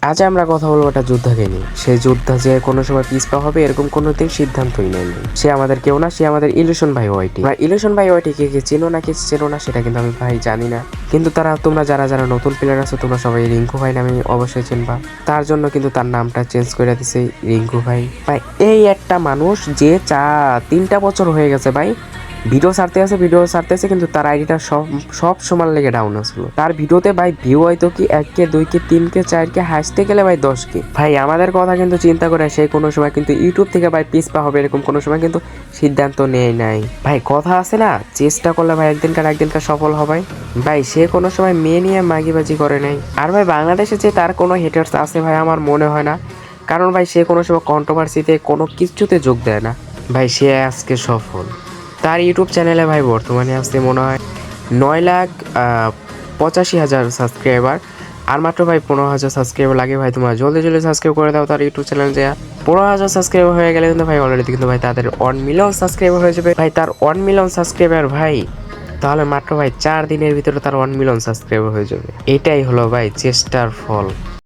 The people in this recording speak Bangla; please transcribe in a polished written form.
আজ আমরা কথা বলবো একটা যোদ্ধাকে নিয়ে। সেই যোদ্ধা যে কোনো সময় পিছপা হবে এরকম কোনোদিন সিদ্ধান্তই নেয়নি। সে আমাদের কেউ না, সে আমাদের ইলিউশন ভাই ওয়াইটি। ইলিউশন ভাই ওয়াইটি কে চেনো না কি চেনো না সেটা কিন্তু আমি ভাই জানি না, কিন্তু তোমরা যারা যারা নতুন প্লেয়ার আছো তোমরা সবাই রিঙ্কু ভাই নামে অবশ্যই চিনবা। তার জন্য কিন্তু তার নামটা চেঞ্জ করে দিছে রিঙ্কু ভাই। ভাই এই একটা মানুষ যে 3টা বছর হয়ে গেছে ভাই ভিডিও ছাড়তে আছে কিন্তু তার আইডিটা সব সমান লেগে ডাউন আসলো। তার ভিডিওতে ভাই ভিউ হয়তো কি 1K 2K 3K 4K হাসতে গেলে ভাই 10K। ভাই আমাদের কথা কিন্তু চিন্তা করে সে কোনো সময় কিন্তু ইউটিউব থেকে ভাই পিছপা হবে এরকম কোনো সময় কিন্তু সিদ্ধান্ত নেয় নাই। ভাই কথা আছে না, চেষ্টা করলে ভাই একদিনকার সফল হবে। ভাই সে কোনো সময় মেয়ে নিয়ে মাগিবাজি করে নাই। আর ভাই বাংলাদেশে যে তার কোনো হেটার্স আছে ভাই আমার মনে হয় না, কারণ ভাই সে কোনো সময় কন্ট্রোভার্সিতে কোনো কিছুতে যোগ দেয় না। ভাই সে আজকে সফল। তার ইউটিউব চ্যানেলে ভাই বর্তমানে আসছে মনে হয় 9,85,000 সাবস্ক্রাইবার। আর মাত্র ভাই 15,000 সাবস্ক্রাইবার লাগে। ভাই তোমরা জলদি জলদি সাবস্ক্রাইব করে দাও তার ইউটিউব চ্যানেল। যে 15,000 সাবস্ক্রাইবার হয়ে গেলে কিন্তু ভাই অলরেডি কিন্তু ভাই তাদের 1 মিলিয়ন সাবস্ক্রাইবার হয়ে যাবে। ভাই তার 1 মিলিয়ন সাবস্ক্রাইবার ভাই, তাহলে মাত্র ভাই 4 দিনের ভিতরে তার 1 মিলিয়ন সাবস্ক্রাইবার হয়ে যাবে। এটাই হলো ভাই চেষ্টার ফল।